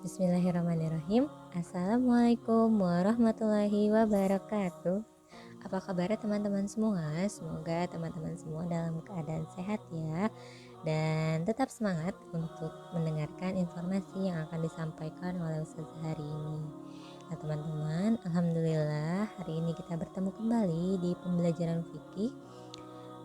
Bismillahirrahmanirrahim. Assalamualaikum warahmatullahi wabarakatuh. Apa kabar teman-teman semua? Semoga teman-teman semua dalam keadaan sehat ya, dan tetap semangat untuk mendengarkan informasi yang akan disampaikan oleh Ustazah hari ini. Nah teman-teman, alhamdulillah hari ini kita bertemu kembali di pembelajaran fikih.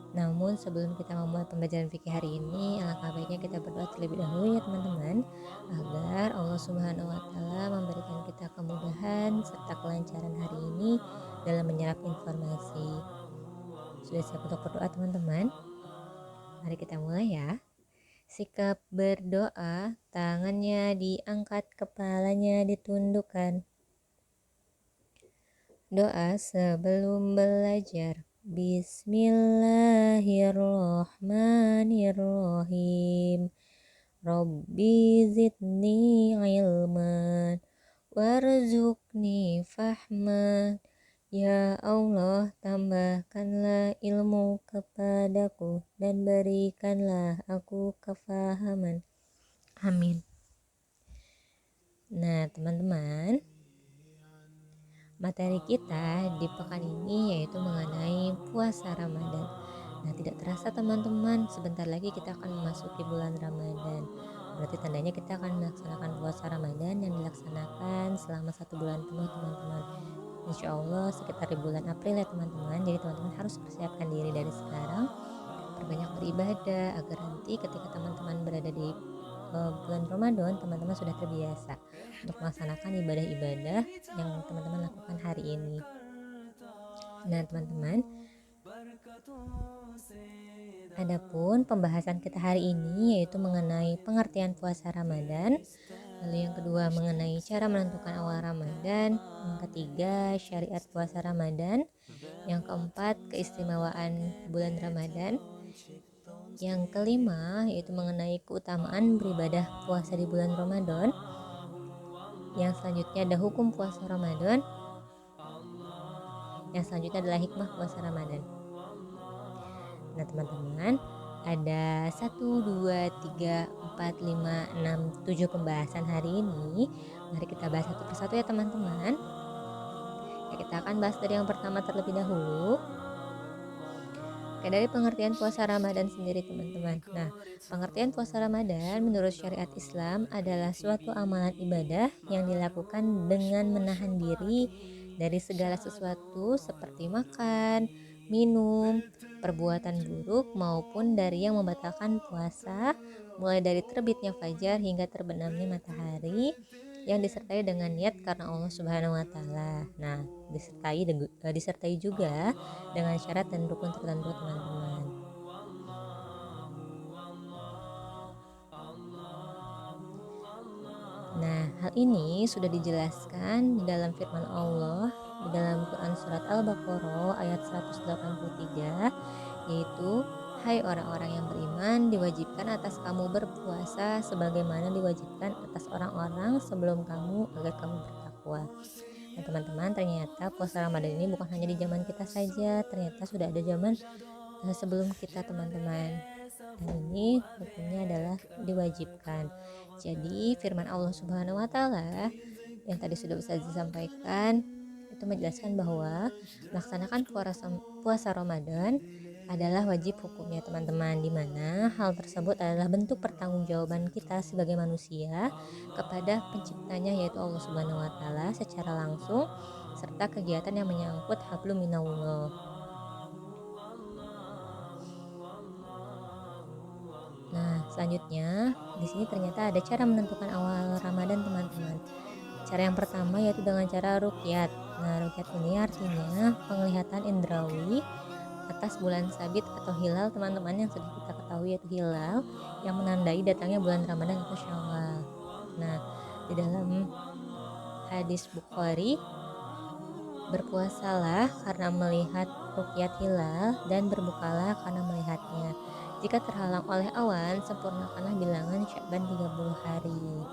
Namun sebelum kita memulai pembelajaran fikih hari ini, alangkah baiknya kita berdoa terlebih dahulu ya teman-teman, agar Allah Subhanahu wa taala memberikan kita kemudahan serta kelancaran hari ini dalam menyerap informasi. Sudah siap untuk berdoa teman-teman? Mari kita mulai ya. Sikap berdoa, tangannya diangkat, kepalanya ditundukkan. Doa sebelum belajar. Bismillahirrahmanirrahim. Rabbi zidni ilman warzuqni fahman. Ya Allah, tambahkanlah ilmu kepadaku dan berikanlah aku kefahaman. Amin. Nah teman-teman, materi kita di pekan ini yaitu mengenai puasa Ramadan. Nah tidak terasa teman-teman, sebentar lagi kita akan memasuki bulan Ramadan. Berarti tandanya kita akan melaksanakan puasa Ramadan yang dilaksanakan selama 1 bulan penuh teman-teman. Insya Allah sekitar di bulan April ya teman-teman. Jadi teman-teman harus persiapkan diri dari sekarang, perbanyak beribadah agar nanti ketika teman-teman berada di bulan Ramadan, teman-teman sudah terbiasa untuk melaksanakan ibadah-ibadah yang teman-teman lakukan hari ini. Nah teman-teman, adapun pembahasan kita hari ini yaitu mengenai pengertian puasa Ramadan, lalu yang kedua mengenai cara menentukan awal Ramadan, yang ketiga syariat puasa Ramadan, yang keempat keistimewaan bulan Ramadan, yang kelima yaitu mengenai keutamaan beribadah puasa di bulan Ramadan, yang selanjutnya ada hukum puasa Ramadan, yang selanjutnya adalah hikmah puasa Ramadan. Nah teman-teman, ada 1, 2, 3, 4, 5, 6, 7 pembahasan hari ini. Mari kita bahas satu persatu ya teman-teman. Ya, kita akan bahas dari yang pertama terlebih dahulu. Oke, dari pengertian puasa Ramadan sendiri teman-teman. Nah, pengertian puasa Ramadan menurut syariat Islam adalah suatu amalan ibadah yang dilakukan dengan menahan diri dari segala sesuatu seperti makan, minum, perbuatan buruk maupun dari yang membatalkan puasa, mulai dari terbitnya fajar hingga terbenamnya matahari, yang disertai dengan niat karena Allah Subhanahu wa taala. Nah, disertai juga dengan syarat dan rukun tertentu teman-teman. Nah, hal ini sudah dijelaskan di dalam firman Allah di dalam Quran surat Al-Baqarah ayat 183, yaitu hai orang-orang yang beriman, diwajibkan atas kamu berpuasa sebagaimana diwajibkan atas orang-orang sebelum kamu agar kamu bertakwa. Nah teman-teman, ternyata puasa Ramadan ini bukan hanya di zaman kita saja, ternyata sudah ada zaman sebelum kita teman-teman. Dan ini hukumnya adalah diwajibkan. Jadi firman Allah Subhanahu wa taala yang tadi sudah bisa disampaikan itu menjelaskan bahwa melaksanakan puasa Ramadan adalah wajib hukumnya teman-teman, di mana hal tersebut adalah bentuk pertanggungjawaban kita sebagai manusia kepada penciptanya yaitu Allah Subhanahu wa taala secara langsung, serta kegiatan yang menyangkut hablum minallah. Nah, selanjutnya di sini ternyata ada cara menentukan awal Ramadan teman-teman. Cara yang pertama yaitu dengan cara ruqyat. Nah, ruqyat ini artinya penglihatan indrawi atas bulan sabit atau hilal teman-teman, yang sudah kita ketahui yaitu hilal yang menandai datangnya bulan Ramadan atau Syawal. Nah, di dalam hadis Bukhari, berpuasalah karena melihat ruqyat hilal dan berbukalah karena melihatnya. Jika terhalang oleh awan, sempurnakanlah bilangan Sya'ban 30 hari.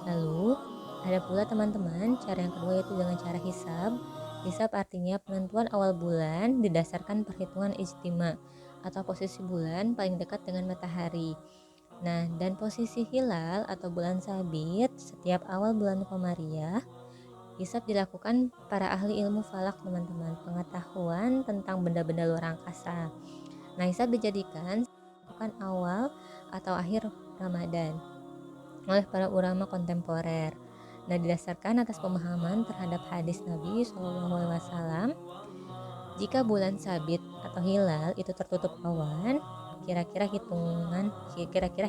Lalu ada pula teman-teman cara yang kedua yaitu dengan cara hisab. Hisab artinya penentuan awal bulan didasarkan perhitungan ijtima atau posisi bulan paling dekat dengan matahari. Nah, dan posisi hilal atau bulan sabit setiap awal bulan Komariah, hisab dilakukan para ahli ilmu falak, teman-teman, pengetahuan tentang benda-benda luar angkasa. Nah, hisab dijadikan bukan awal atau akhir Ramadan oleh para ulama kontemporer. Nah, didasarkan atas pemahaman terhadap hadis Nabi SAW, jika bulan sabit atau hilal itu tertutup awan, kira-kira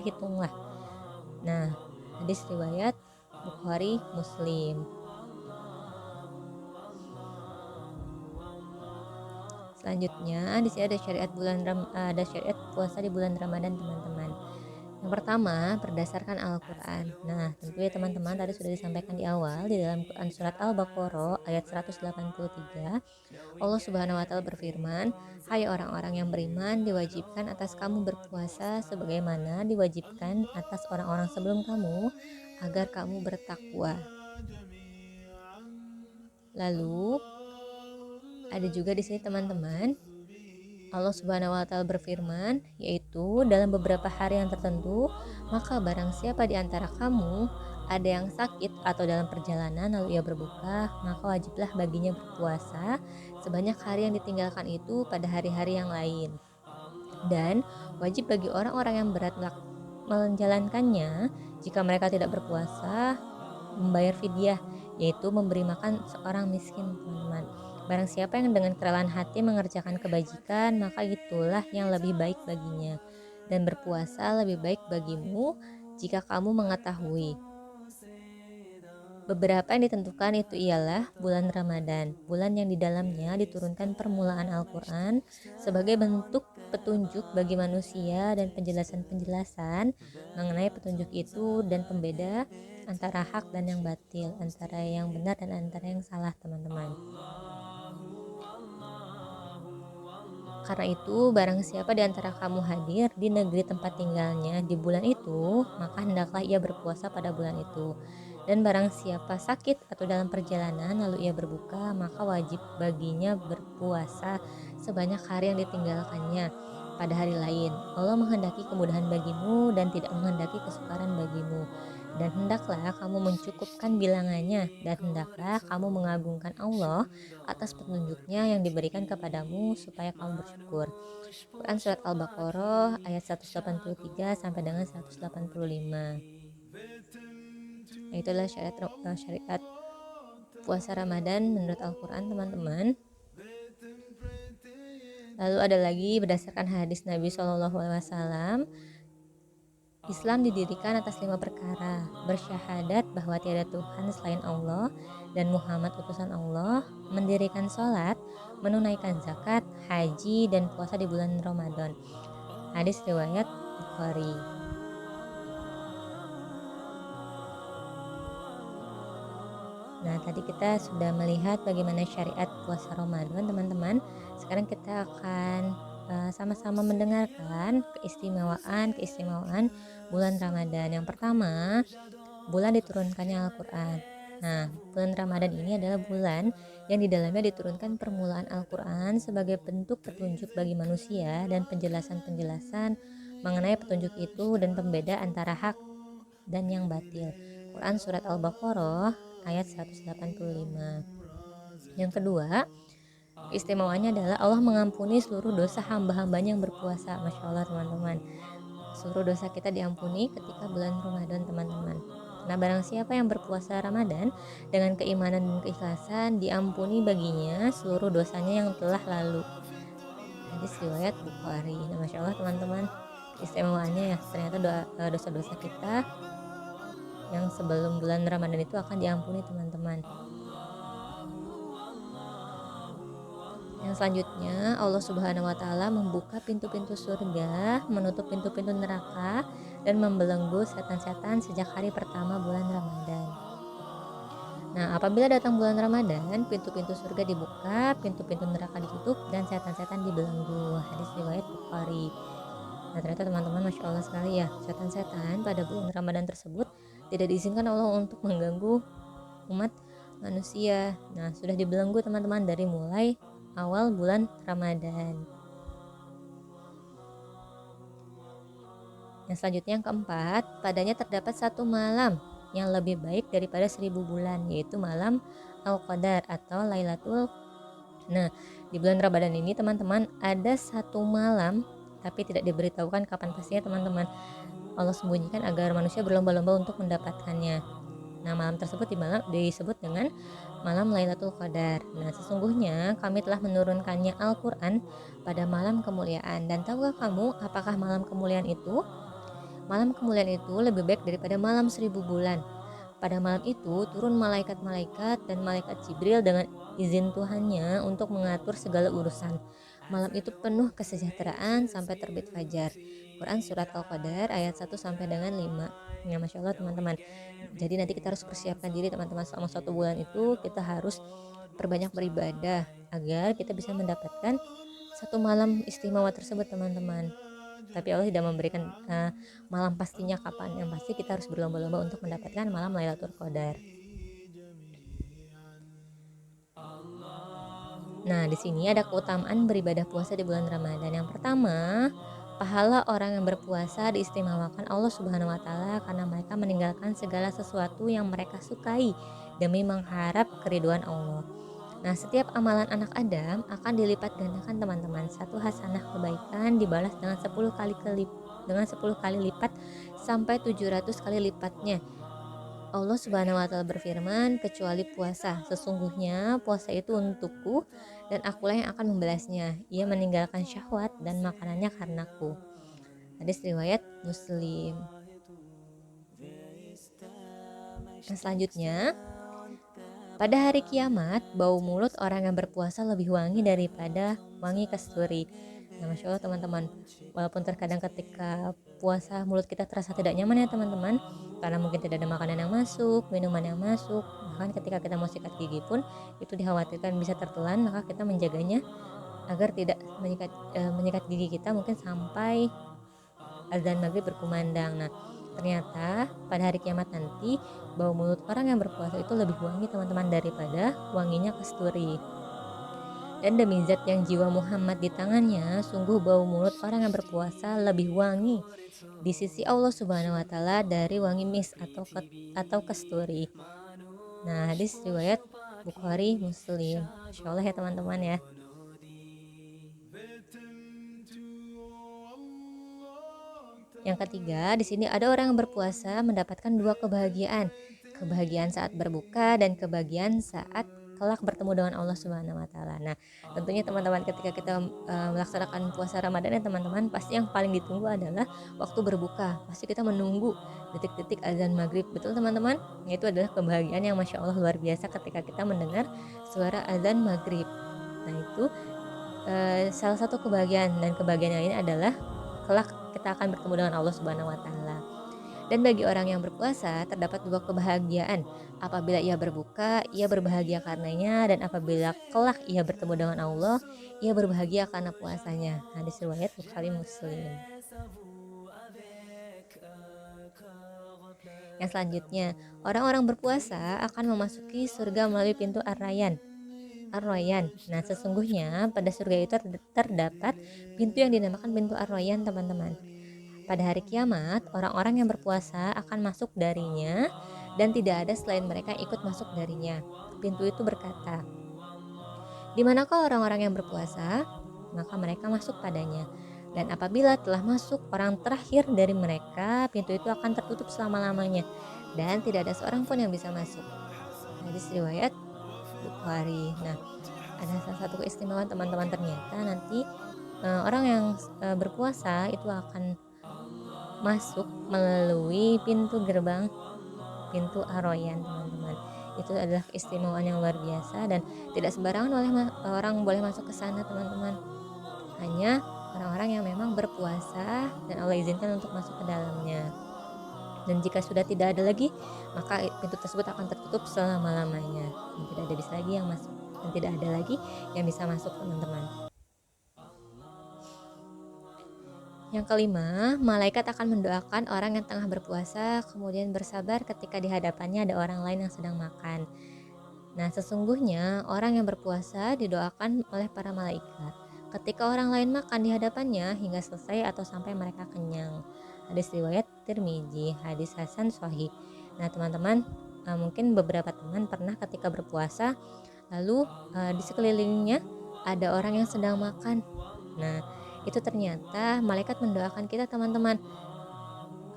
hitunglah. Nah, hadis riwayat Bukhari, Muslim. Selanjutnya di sini ada syariat puasa di bulan Ramadan, teman-teman. Yang pertama, berdasarkan Al-Qur'an. Nah, tentu ya teman-teman, tadi sudah disampaikan di awal di dalam Quran surat Al-Baqarah ayat 183, Allah Subhanahu wa taala berfirman, "Hai orang-orang yang beriman, diwajibkan atas kamu berpuasa sebagaimana diwajibkan atas orang-orang sebelum kamu, agar kamu bertakwa." Lalu ada juga di sini, teman-teman, Allah Subhanahu wa taala berfirman, yaitu dalam beberapa hari yang tertentu, maka barang siapa di antara kamu ada yang sakit atau dalam perjalanan lalu ia berbuka, maka wajiblah baginya berpuasa sebanyak hari yang ditinggalkan itu pada hari-hari yang lain. Dan wajib bagi orang-orang yang berat menjalankannya jika mereka tidak berpuasa membayar fidyah, yaitu memberi makan seorang miskin, teman-teman. Barang siapa yang dengan kerelaan hati mengerjakan kebajikan, maka itulah yang lebih baik baginya. Dan berpuasa lebih baik bagimu jika kamu mengetahui. Beberapa yang ditentukan itu ialah bulan Ramadan, bulan yang di dalamnya diturunkan permulaan Al-Quran sebagai bentuk petunjuk bagi manusia dan penjelasan-penjelasan mengenai petunjuk itu dan pembeda antara hak dan yang batil, antara yang benar dan antara yang salah, teman-teman. Karena itu, barang siapa di antara kamu hadir di negeri tempat tinggalnya di bulan itu, maka hendaklah ia berpuasa pada bulan itu. Dan barang siapa sakit atau dalam perjalanan lalu ia berbuka, maka wajib baginya berpuasa sebanyak hari yang ditinggalkannya pada hari lain. Allah menghendaki kemudahan bagimu dan tidak menghendaki kesukaran bagimu. Dan hendaklah kamu mencukupkan bilangannya, dan hendaklah kamu mengagungkan Allah atas petunjuknya yang diberikan kepadamu supaya kamu bersyukur. Quran surat Al-Baqarah ayat 183 sampai dengan 185. Itulah syariat puasa Ramadan menurut Al-Quran, teman-teman. Lalu ada lagi berdasarkan hadis Nabi SAW, Islam didirikan atas 5 perkara: bersyahadat bahwa tiada Tuhan selain Allah dan Muhammad utusan Allah, mendirikan sholat, menunaikan zakat, haji, dan puasa di bulan Ramadan. Hadis riwayat Bukhari. Nah, tadi kita sudah melihat bagaimana syariat puasa Ramadan, teman-teman. Sekarang kita akan sama-sama mendengarkan keistimewaan bulan Ramadan. Yang pertama, bulan diturunkannya Al-Quran. Nah, bulan Ramadan ini adalah bulan yang di dalamnya diturunkan permulaan Al-Quran sebagai bentuk petunjuk bagi manusia dan penjelasan-penjelasan mengenai petunjuk itu dan pembeda antara hak dan yang batil. Quran surat Al-Baqarah ayat 185. Yang kedua, keistimewaannya adalah Allah mengampuni seluruh dosa hamba-hambanya yang berpuasa. Masya Allah, teman-teman, seluruh dosa kita diampuni ketika bulan Ramadan, teman-teman. Nah, barang siapa yang berpuasa Ramadan dengan keimanan dan keikhlasan, diampuni baginya seluruh dosanya yang telah lalu. Hadis riwayat Bukhari. Nah, Masya Allah, teman-teman, keistimewaannya ya, ternyata dosa-dosa kita yang sebelum bulan Ramadan itu akan diampuni, teman-teman. Yang selanjutnya, Allah Subhanahu wa taala membuka pintu-pintu surga, menutup pintu-pintu neraka, dan membelenggu setan-setan sejak hari pertama bulan Ramadan. Nah, apabila datang bulan Ramadan, pintu-pintu surga dibuka, pintu-pintu neraka ditutup, dan setan-setan dibelenggu. Hadis riwayat Bukhari. Nah, ternyata teman-teman, Masya Allah sekali ya, setan-setan pada bulan Ramadan tersebut tidak diizinkan Allah untuk mengganggu umat manusia. Nah, sudah dibelenggu, teman-teman, dari mulai awal bulan Ramadan. Yang selanjutnya yang keempat, padanya terdapat satu malam yang lebih baik daripada 1000 bulan, yaitu malam Al-Qadar atau Lailatul. Nah, di bulan Ramadan ini teman-teman ada satu malam, tapi tidak diberitahukan kapan pastinya teman-teman. Allah sembunyikan agar manusia berlomba-lomba untuk mendapatkannya. Nah, malam tersebut disebut dengan malam Lailatul Qadar. Nah, sesungguhnya kami telah menurunkannya Al-Quran pada malam kemuliaan. Dan tahukah kamu apakah malam kemuliaan itu? Malam kemuliaan itu lebih baik daripada malam 1000 bulan. Pada malam itu turun malaikat-malaikat dan malaikat Jibril dengan izin Tuhannya untuk mengatur segala urusan. Malam itu penuh kesejahteraan sampai terbit fajar. Quran Surat Al-Qadar ayat 1 sampai dengan 5. Ya, Masya Allah teman-teman. Jadi nanti kita harus persiapkan diri teman-teman, selama 1 bulan itu kita harus perbanyak beribadah agar kita bisa mendapatkan satu malam istimewa tersebut teman-teman. Tapi Allah tidak memberikan malam pastinya kapan. Yang pasti kita harus berlomba-lomba untuk mendapatkan malam Lailatul Qadar. Nah, di sini ada keutamaan beribadah puasa di bulan Ramadan. Yang pertama, pahala orang yang berpuasa diistimewakan Allah Subhanahu wa taala karena mereka meninggalkan segala sesuatu yang mereka sukai demi mengharap keriduan Allah. Nah, setiap amalan anak Adam akan dilipat gandakan teman-teman. Satu hasanah kebaikan dibalas dengan 10 kali lipat sampai 700 kali lipatnya. Allah Subhanahu wa taala berfirman, kecuali puasa. Sesungguhnya puasa itu untukku dan akulah yang akan membalasnya. Ia meninggalkan syahwat dan makanannya karenaku. Hadis riwayat Muslim. Yang selanjutnya, pada hari kiamat, bau mulut orang yang berpuasa lebih wangi daripada wangi kasturi. Nah, Masya Allah teman-teman, walaupun terkadang ketika puasa mulut kita terasa tidak nyaman ya teman-teman, karena mungkin tidak ada makanan yang masuk, minuman yang masuk, bahkan ketika kita mau sikat gigi pun itu dikhawatirkan bisa tertelan, maka kita menjaganya agar tidak menyikat gigi kita mungkin sampai azan maghrib berkumandang. Nah, ternyata pada hari kiamat nanti bau mulut orang yang berpuasa itu lebih wangi teman-teman daripada wanginya kasturi. Dan demi zat yang jiwa Muhammad di tangannya, sungguh bau mulut orang yang berpuasa lebih wangi di sisi Allah Subhanahu wa taala dari wangi mis atau kasturi. Nah, hadis riwayat Bukhari Muslim. Insyaallah ya teman-teman ya. Yang ketiga, di sini ada orang yang berpuasa mendapatkan dua kebahagiaan. Kebahagiaan saat berbuka dan kebahagiaan saat kelak bertemu dengan Allah Subhanahu wa taala. Nah, tentunya teman-teman ketika kita melaksanakan puasa Ramadan ya teman-teman, pasti yang paling ditunggu adalah waktu berbuka. Pasti kita menunggu detik-detik azan maghrib. Betul teman-teman? Itu adalah kebahagiaan yang Masya Allah luar biasa ketika kita mendengar suara azan maghrib. Nah, itu salah satu kebahagiaan, dan kebahagiaan yang ini adalah kelak kita akan bertemu dengan Allah Subhanahu wa taala. Dan bagi orang yang berpuasa terdapat dua kebahagiaan. Apabila ia berbuka, ia berbahagia karenanya, dan apabila kelak ia bertemu dengan Allah, ia berbahagia karena puasanya. Hadis riwayat Bukhari Muslim. Yang selanjutnya, orang-orang berpuasa akan memasuki surga melalui pintu Ar-Rayyan. Nah, sesungguhnya pada surga itu terdapat pintu yang dinamakan pintu Ar-Rayyan teman-teman. Pada hari kiamat, orang-orang yang berpuasa akan masuk darinya dan tidak ada selain mereka yang ikut masuk darinya. Pintu itu berkata, "Di manakah orang-orang yang berpuasa?" Maka mereka masuk padanya. Dan apabila telah masuk orang terakhir dari mereka, pintu itu akan tertutup selama-lamanya dan tidak ada seorang pun yang bisa masuk. Hadis riwayat Bukhari. Nah, ada salah satu keistimewaan teman-teman, ternyata nanti orang yang berpuasa itu akan masuk melalui pintu gerbang pintu Ar-Rayyan teman-teman. Itu adalah keistimewaan yang luar biasa dan tidak sembarangan orang boleh masuk ke sana teman-teman. Hanya orang-orang yang memang berpuasa dan Allah izinkan untuk masuk ke dalamnya. Dan jika sudah tidak ada lagi, maka pintu tersebut akan tertutup selama-lamanya. Dan tidak ada bisa lagi yang masuk, dan tidak ada lagi yang bisa masuk teman-teman. Yang kelima, malaikat akan mendoakan orang yang tengah berpuasa kemudian bersabar ketika di hadapannya ada orang lain yang sedang makan. Nah, sesungguhnya orang yang berpuasa didoakan oleh para malaikat ketika orang lain makan di hadapannya hingga selesai atau sampai mereka kenyang. hadis riwayat Tirmizi, hadis hasan sahih. Nah teman-teman, mungkin beberapa teman pernah ketika berpuasa lalu di sekelilingnya ada orang yang sedang makan. Nah itu ternyata malaikat mendoakan kita teman-teman,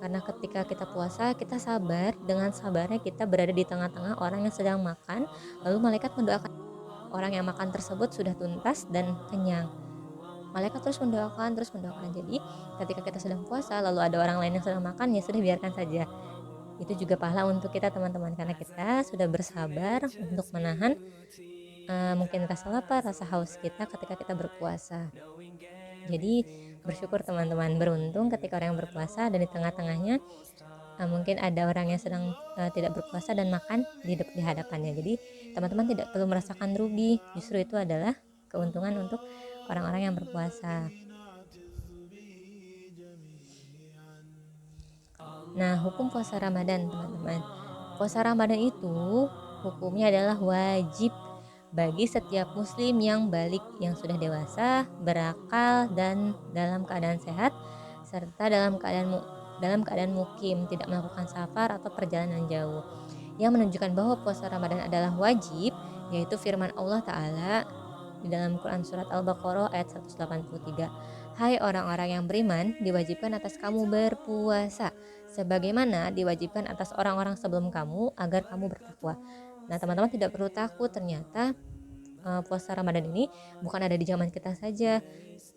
karena ketika kita puasa kita sabar, dengan sabarnya kita berada di tengah-tengah orang yang sedang makan, lalu malaikat mendoakan orang yang makan tersebut sudah tuntas dan kenyang. Malaikat terus mendoakan. Jadi ketika kita sedang puasa lalu ada orang lain yang sedang makan, ya sudah biarkan saja. Itu juga pahala untuk kita teman-teman, karena kita sudah bersabar untuk menahan mungkin rasa lapar, rasa haus kita ketika kita berpuasa. Jadi bersyukur teman-teman, beruntung ketika orang yang berpuasa dan di tengah-tengahnya mungkin ada orang yang sedang tidak berpuasa dan makan di hadapannya. Jadi teman-teman tidak perlu merasakan rugi, justru itu adalah keuntungan untuk orang-orang yang berpuasa. Nah, hukum puasa Ramadan teman-teman. Puasa Ramadan itu hukumnya adalah wajib bagi setiap muslim yang balik, yang sudah dewasa, berakal dan dalam keadaan sehat, serta dalam keadaan mukim, tidak melakukan safar atau perjalanan jauh. Yang menunjukkan bahwa puasa Ramadan adalah wajib yaitu firman Allah Ta'ala di dalam Quran surat Al-Baqarah ayat 183. Hai orang-orang yang beriman, diwajibkan atas kamu berpuasa sebagaimana diwajibkan atas orang-orang sebelum kamu agar kamu bertakwa. Nah teman-teman tidak perlu takut, ternyata puasa Ramadan ini bukan ada di zaman kita saja.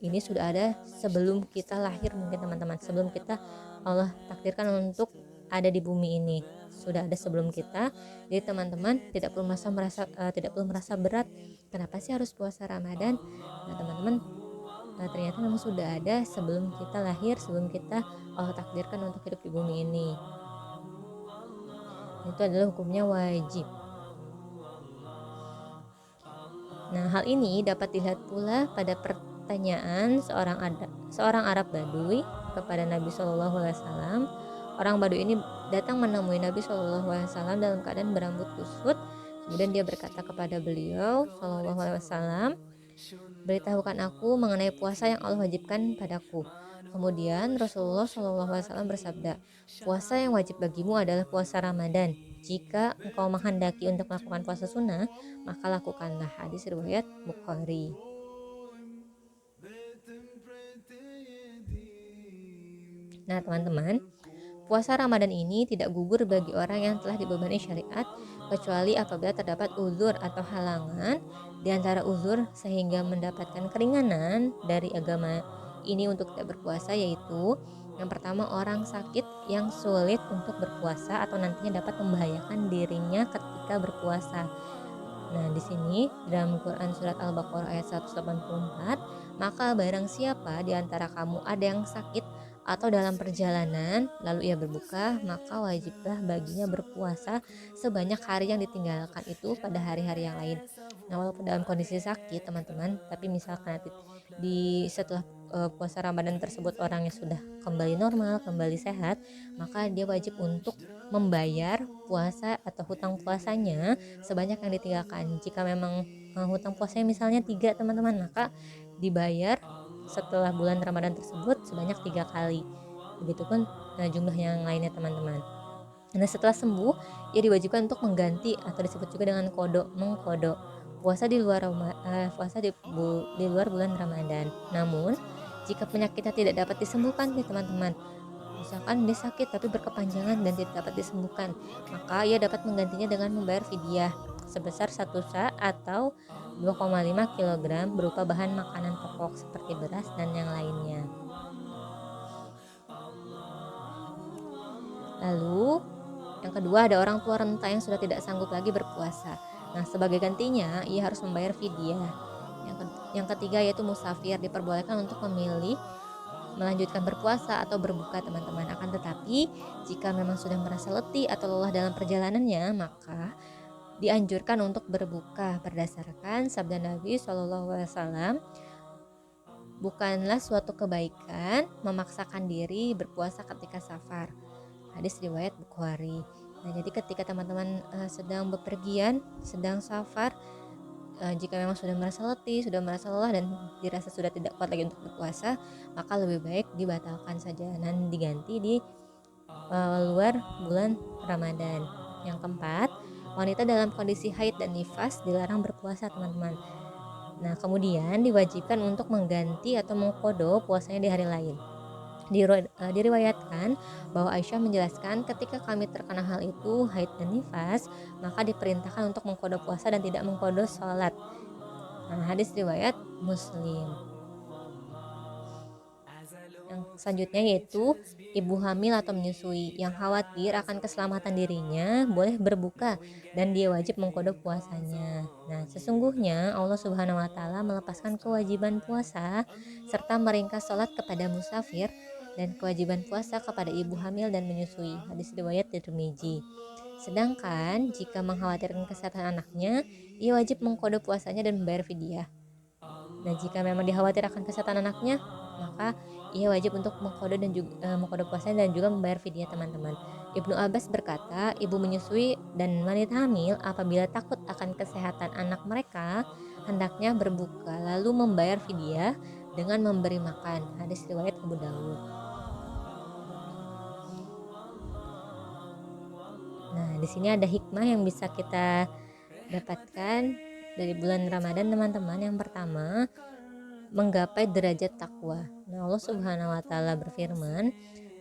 Ini sudah ada sebelum kita lahir mungkin teman-teman, sebelum kita Allah takdirkan untuk ada di bumi ini, sudah ada sebelum kita. Jadi teman-teman tidak perlu merasa berat, kenapa sih harus puasa Ramadan? Nah teman-teman, ternyata memang sudah ada sebelum kita lahir, sebelum kita Allah takdirkan untuk hidup di bumi ini. Itu adalah hukumnya wajib. Nah, hal ini dapat dilihat pula pada pertanyaan seorang Arab Badui kepada Nabi Shallallahu Alaihi Wasallam. Orang Badui ini datang menemui Nabi Shallallahu Alaihi Wasallam dalam keadaan berambut kusut. Kemudian dia berkata kepada beliau Shallallahu Alaihi Wasallam, beritahukan aku mengenai puasa yang Allah wajibkan padaku. Kemudian Rasulullah Shallallahu Alaihi Wasallam bersabda, puasa yang wajib bagimu adalah puasa Ramadan. Jika engkau menghendaki untuk melakukan puasa sunnah, maka lakukanlah. Hadis riwayat Bukhari. Nah teman-teman, puasa Ramadan ini tidak gugur bagi orang yang telah dibebani syariat, kecuali apabila terdapat uzur atau halangan di antara uzur sehingga mendapatkan keringanan dari agama ini untuk tidak berpuasa, yaitu yang pertama orang sakit yang sulit untuk berpuasa atau nantinya dapat membahayakan dirinya ketika berpuasa. Nah, di sini dalam Quran surat Al-Baqarah ayat 184, maka barang siapa di antara kamu ada yang sakit atau dalam perjalanan lalu ia berbuka, maka wajiblah baginya berpuasa sebanyak hari yang ditinggalkan itu pada hari-hari yang lain. Nah, walaupun dalam kondisi sakit teman-teman, tapi misalkan nanti setelah puasa Ramadan tersebut orangnya sudah kembali normal, kembali sehat, maka dia wajib untuk membayar puasa atau hutang puasanya sebanyak yang ditinggalkan. Jika memang hutang puasanya misalnya 3 teman-teman, maka dibayar setelah bulan Ramadan tersebut sebanyak 3 kali. Begitupun jumlah yang lainnya teman-teman. Nah setelah sembuh, ia diwajibkan untuk mengganti atau disebut juga dengan mengkodo puasa di luar di luar bulan Ramadan. Namun jika penyakitnya tidak dapat disembuhkan nih teman-teman, misalkan dia sakit tapi berkepanjangan dan tidak dapat disembuhkan, maka ia dapat menggantinya dengan membayar fidyah sebesar 1 sa atau 2,5 kg berupa bahan makanan pokok seperti beras dan yang lainnya. Lalu yang kedua, ada orang tua renta yang sudah tidak sanggup lagi berpuasa. Nah, sebagai gantinya ia harus membayar fidyah. Yang ketiga yaitu musafir, diperbolehkan untuk memilih melanjutkan berpuasa atau berbuka teman-teman. Akan tetapi jika memang sudah merasa letih atau lelah dalam perjalanannya, maka dianjurkan untuk berbuka berdasarkan sabda Nabi SAW, bukanlah suatu kebaikan memaksakan diri berpuasa ketika safar. Hadis riwayat Bukhari. Nah, jadi ketika teman-teman sedang bepergian, sedang safar, jika memang sudah merasa letih, sudah merasa lelah dan dirasa sudah tidak kuat lagi untuk berpuasa, maka lebih baik dibatalkan saja dan diganti di luar bulan Ramadan. Yang keempat, wanita dalam kondisi haid dan nifas dilarang berpuasa, teman-teman. Nah, kemudian diwajibkan untuk mengganti atau mengqadha puasanya di hari lain. Diriwayatkan bahwa Aisyah menjelaskan, ketika kami terkena hal itu, haid dan nifas, maka diperintahkan untuk mengqadha puasa dan tidak mengqadha sholat. Nah, hadis riwayat Muslim. Yang selanjutnya yaitu ibu hamil atau menyusui yang khawatir akan keselamatan dirinya boleh berbuka dan dia wajib mengqadha puasanya. Nah, sesungguhnya Allah Subhanahu wa taala melepaskan kewajiban puasa serta meringkas sholat kepada musafir dan kewajiban puasa kepada ibu hamil dan menyusui. Hadis riwayat Tirmizi. Sedangkan jika mengkhawatirkan kesehatan anaknya, ia wajib mengqadha puasanya dan membayar fidyah. Nah, jika memang dikhawatirkan kesehatan anaknya, maka ia wajib untuk mengqadha dan juga mengqadha puasanya dan juga membayar fidyah, teman-teman. Ibnu Abbas berkata, ibu menyusui dan wanita hamil apabila takut akan kesehatan anak mereka, hendaknya berbuka lalu membayar fidyah dengan memberi makan. Hadis riwayat Abu Dawud. Nah, di sini ada hikmah yang bisa kita dapatkan dari bulan Ramadan, teman-teman. Yang pertama, menggapai derajat takwa. Nah, Allah Subhanahu wa taala berfirman,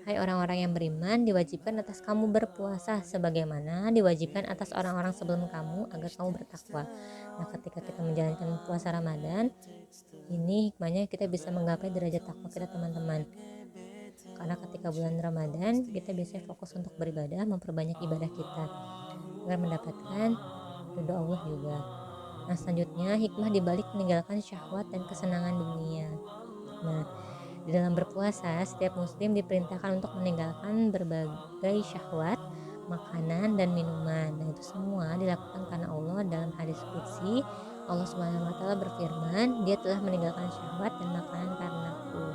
"Hai orang-orang yang beriman, diwajibkan atas kamu berpuasa sebagaimana diwajibkan atas orang-orang sebelum kamu agar kamu bertakwa." Nah, ketika kita menjalankan puasa Ramadan, ini hikmahnya kita bisa menggapai derajat takwa kita, teman-teman. Karena ketika bulan Ramadan, kita bisa fokus untuk beribadah, memperbanyak ibadah kita agar mendapatkan ridho Allah juga. Nah, selanjutnya hikmah dibalik meninggalkan syahwat dan kesenangan dunia. Nah, di dalam berpuasa, setiap muslim diperintahkan untuk meninggalkan berbagai syahwat, makanan dan minuman. Nah, itu semua dilakukan karena Allah. Dalam hadis qudsi, Allah Subhanahu wa taala berfirman, "Dia telah meninggalkan syahwat dan makanan karenaku."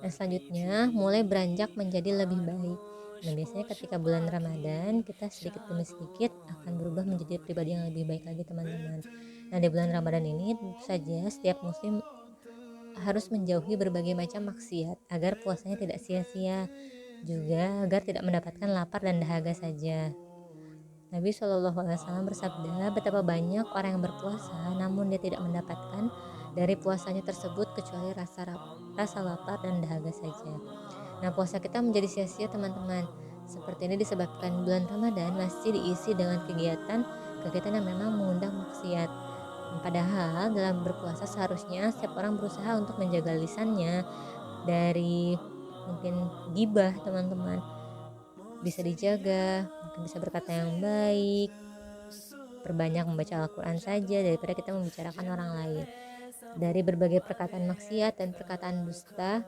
Nah, selanjutnya mulai beranjak menjadi lebih baik. Nah, biasanya ketika bulan Ramadan kita sedikit demi sedikit akan berubah menjadi pribadi yang lebih baik lagi, teman-teman. Nah, di bulan Ramadan ini tentu saja setiap muslim harus menjauhi berbagai macam maksiat agar puasanya tidak sia-sia, juga agar tidak mendapatkan lapar dan dahaga saja. Nabi Shallallahu Alaihi Wasallam bersabda, betapa banyak orang yang berpuasa namun dia tidak mendapatkan dari puasanya tersebut kecuali rasa lapar dan dahaga saja. Nah, puasa kita menjadi sia-sia, teman-teman. Seperti ini disebabkan bulan Ramadan masih diisi dengan kegiatan yang memang mengundang maksiat. Padahal dalam berpuasa seharusnya setiap orang berusaha untuk menjaga lisannya dari mungkin gibah, teman-teman. Bisa dijaga, mungkin bisa berkata yang baik, perbanyak membaca Al-Quran saja daripada kita membicarakan orang lain. Dari berbagai perkataan maksiat dan perkataan dusta,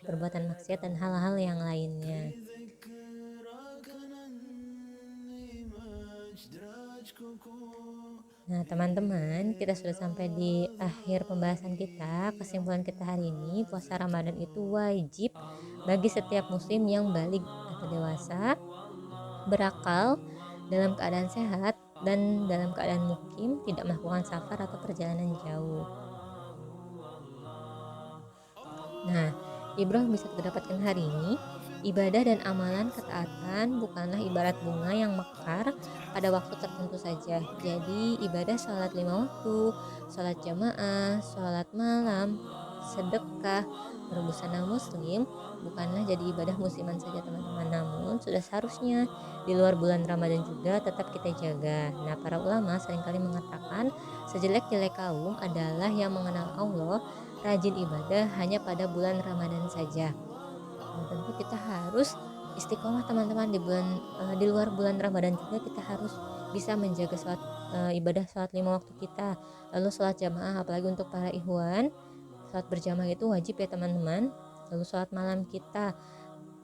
perbuatan maksiat dan hal-hal yang lainnya. Nah, teman-teman, kita sudah sampai di akhir pembahasan kita. Kesimpulan kita hari ini, puasa Ramadan itu wajib bagi setiap muslim yang baligh atau dewasa, berakal, dalam keadaan sehat, dan dalam keadaan mukim, tidak melakukan safar atau perjalanan jauh. Nah, ibrah bisa kita dapatkan hari ini, ibadah dan amalan ketaatan bukanlah ibarat bunga yang mekar pada waktu tertentu saja. Jadi ibadah sholat 5 waktu, sholat jamaah, sholat malam, sedekah, berbusana muslim bukanlah jadi ibadah musiman saja, teman-teman. Namun sudah seharusnya di luar bulan Ramadan juga tetap kita jaga. Nah, para ulama seringkali mengatakan sejelek-jelek kaum adalah yang mengenal Allah, rajin ibadah hanya pada bulan Ramadan saja. Nah, tentu kita harus istiqomah, teman-teman. Di luar bulan Ramadan juga kita harus bisa menjaga ibadah sholat 5 waktu kita, lalu sholat jamaah, apalagi untuk para ikhwan, sholat berjamaah itu wajib ya, teman-teman. Lalu sholat malam kita,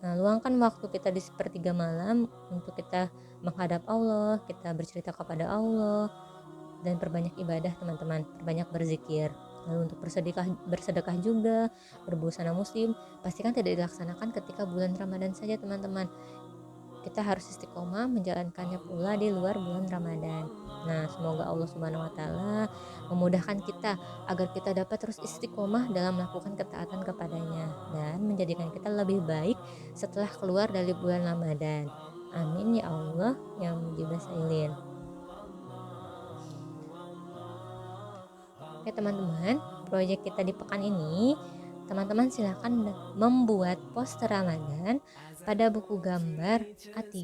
nah, luangkan waktu kita di sepertiga malam untuk kita menghadap Allah, kita bercerita kepada Allah, dan perbanyak ibadah, teman-teman, perbanyak berzikir. Lalu untuk bersedekah juga, berbusana muslim pastikan tidak dilaksanakan ketika bulan Ramadan saja, teman-teman. kita harus istiqomah menjalankannya pula di luar bulan Ramadan. Nah, semoga Allah Subhanahu wa taala memudahkan kita agar kita dapat terus istiqomah dalam melakukan ketaatan kepadanya dan menjadikan kita lebih baik setelah keluar dari bulan Ramadan. Amin ya Allah yang mujibasailin. Oke teman-teman, proyek kita di pekan ini, teman-teman silakan membuat poster Ramadan pada buku gambar A3.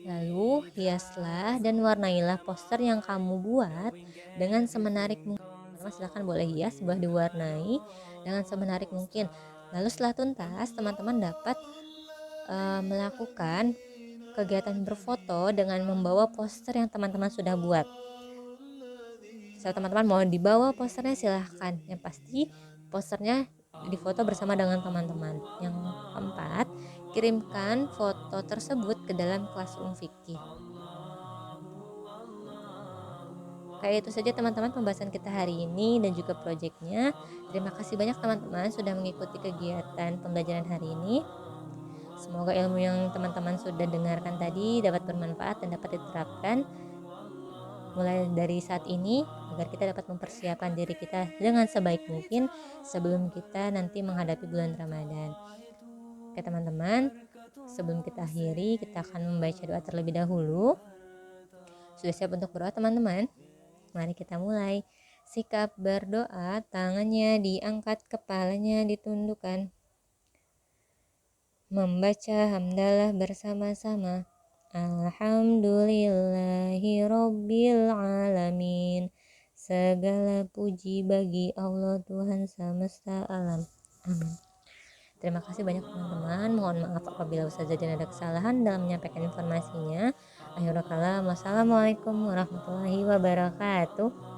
Lalu hiaslah dan warnailah poster yang kamu buat dengan semenarik mungkin. Teman-teman silakan boleh hias, boleh diwarnai dengan semenarik mungkin. Lalu setelah tuntas, teman-teman dapat melakukan kegiatan berfoto dengan membawa poster yang teman-teman sudah buat. Kalau teman-teman mau dibawa posternya silahkan, yang pasti posternya difoto bersama dengan teman-teman. Yang keempat, kirimkan foto tersebut ke dalam Classroom Fikih. Kayak itu saja teman-teman pembahasan kita hari ini dan juga proyeknya. Terima kasih banyak teman-teman sudah mengikuti kegiatan pembelajaran hari ini. Semoga ilmu yang teman-teman sudah dengarkan tadi dapat bermanfaat dan dapat diterapkan mulai dari saat ini agar kita dapat mempersiapkan diri kita dengan sebaik mungkin sebelum kita nanti menghadapi bulan Ramadan. Oke teman-teman, sebelum kita akhiri kita akan membaca doa terlebih dahulu. Sudah siap untuk berdoa teman-teman? Mari kita mulai. Sikap berdoa, tangannya diangkat, kepalanya ditundukkan. Membaca hamdalah bersama-sama. Alhamdulillahi Rabbil Alamin. Segala puji bagi Allah Tuhan semesta alam. Amin. Terima kasih banyak teman-teman. Mohon maaf apabila ustazah dan ada kesalahan dalam menyampaikan informasinya. Akhirul kalam. Wassalamualaikum warahmatullahi wabarakatuh.